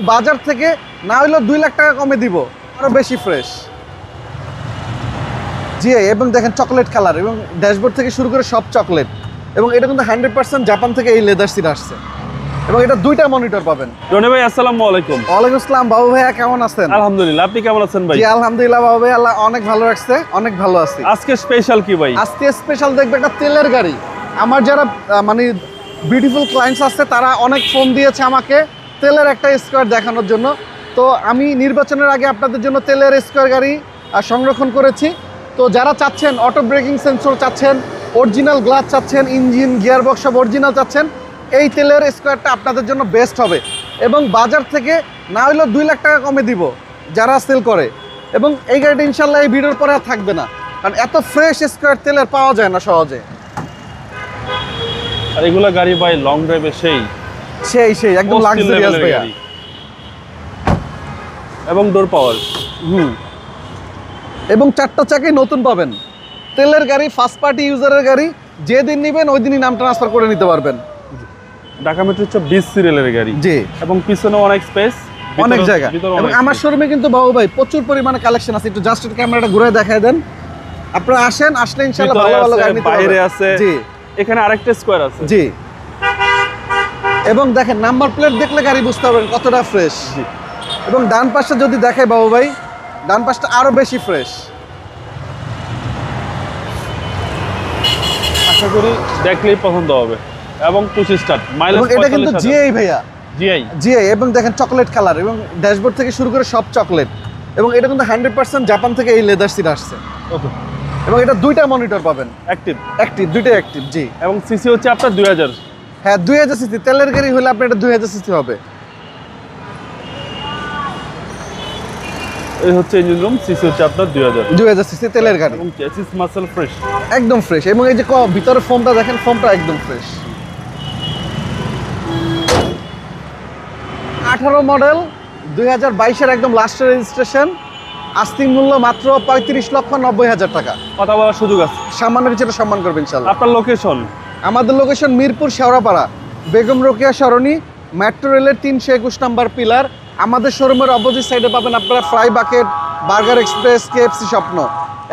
বাজার থেকে না হইলেও 2 লাখ টাকা কমে দিব, আরো বেশি ফ্রেশ। জি, এবং দেখেন চকলেট কালার এবং ড্যাশবোর্ড থেকে শুরু করে সব চকলেট, এবং এটা কিন্তু 100% জাপান থেকে এই লেদার সিট আসছে, এবং এটা 2টা মনিটর পাবেন। রনি ভাই আসসালামু আলাইকুম। ওয়ালাইকুম আসসালাম বাবু ভাইয়া, কেমন আছেন? আলহামদুলিল্লাহ, আপনি কেমন আছেন ভাই? জি আলহামদুলিল্লাহ বাবু ভাই, আল্লাহ অনেক ভালো রাখছে, অনেক ভালো আছি। আজকে স্পেশাল কি ভাই? আজকে স্পেশাল দেখবে একটা তেলের গাড়ি। আমার যারা মানে বিউটিফুল ক্লায়েন্টস আছে তারা অনেক ফোন দিয়েছে আমাকে তেলের একটা স্কোয়ার দেখানোর জন্য। তো আমি নির্বাচনের আগে আপনাদের জন্য তেলের স্কোয়ার গাড়ি সংরক্ষণ করেছি। তো যারা চাচ্ছেন অটো ব্রেকিং সেন্সর চাচ্ছেন, অরিজিনাল গ্লাস চাচ্ছেন, ইঞ্জিন গিয়ারবক্স সব অরিজিনাল চাচ্ছেন, এই তেলের স্কোয়ারটা আপনাদের জন্য বেস্ট হবে। এবং বাজার থেকে না হইলেও 2 লাখ টাকা কমে দিব যারা সেল করে। এবং এই গাড়িটা ইনশাল্লাহ এই ভিডিওর পরে আর থাকবে না, কারণ এত ফ্রেশ স্কোয়ার তেলের পাওয়া যায় না সহজে। আর এগুলা গাড়ি ভাই লং ড্রাইভে সেই একদম লাক্সারিয়াস ভাইয়া। এবং ডোর পাওয়ার। এবং 4টা চাকাই নতুন পাবেন। তেলের গাড়ি, ফার্স্ট পার্টি ইউজারের গাড়ি, যেদিন নেবেন ওই দিনই নাম ট্রান্সফার করে নিতে পারবেন। ঢাকা মেট্রো 20 সিরিয়ালের গাড়ি। জি, এবং পিছনেও অনেক স্পেস, অনেক জায়গা। এবং আমার শোরুমে কিন্তু বাবু ভাই প্রচুর পরিমাণে কালেকশন আছে। একটু জাস্ট ক্যামেরাটা ঘুরে দেখায় দেন। আপনারা আসেন, আসলে ইনশাআল্লাহ ভালো ভালো গাড়ি নিতে পারবেন। বাইরে আছে, জি এখানে আরেকটা স্কয়ার আছে। জি, এবং দেখেন নাম্বার প্লেট দেখলে গাড়ি বুঝতে পারবেন কতটা ফ্রেশ। জি, এবং ডান পাশটা যদি দেখায় বাবু ভাই, ডান পাশটা আরো বেশি ফ্রেশ। আশা করি দেখলেই পছন্দ হবে। এবং 25 স্টার্ট, মাইলেজ 45। এটা কিন্তু জিআই ভাইয়া, জিআই। এবং দেখেন চকলেট কালার এবং ড্যাশবোর্ড থেকে শুরু করে সব চকলেট, এবং এটা কিন্তু 100% জাপান থেকে এই লেদার সিট আসছে। ওকে। এবং এটা 2টা মনিটর পাবেন, অ্যাক্টিভ। দুইটাই অ্যাক্টিভ। জি, এবং সিসি হচ্ছে আপনার 2000। হ্যাঁ 2000 সিসি তেলের গাড়ি হলে আপনার এটা 2000 সিসি হবে। এই হচ্ছে ইঞ্জিন রুম, সিসি হচ্ছে আপনার 2000 সিসি তেলের গাড়ি, এবং চেসিস মাসল ফ্রেশ, একদম ফ্রেশ। এবং এই যে ভিতরে ফোমটা দেখেন, ফোমটা একদম ফ্রেশ। 18 মডেল, 2022-এর একদম লাস্ট রেজিস্ট্রেশন। আস্তিং মূল্য মাত্র 35,90,000 টাকা। কথা বলার সুযোগ আছে, সামান্য কিছুটা সম্মান করবেন ইনশাআল্লাহ। আপনার লোকেশন? আমাদের লোকেশন মিরপুর শেওড়াপাড়া, বেগম রোকেয়া সরণি, মেট্রো রেলের 321 নাম্বার পিলার। আমাদের শোরুমের অপোজিট সাইডে পাবেন আপনারা fry bucket, burger express, KFC স্বপ্ন।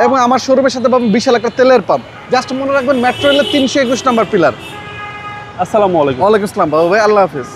এবং আমার শোরুমের সাথে পাবেন বিশাল একটা তেলের পাম্প। জাস্ট মনে রাখবেন মেট্রো রেলের 321 নাম্বার পিলার। আসসালামু আলাইকুম। ওয়ালাইকুম আসসালাম বাবু ভাই, আল্লাহ হাফিজ।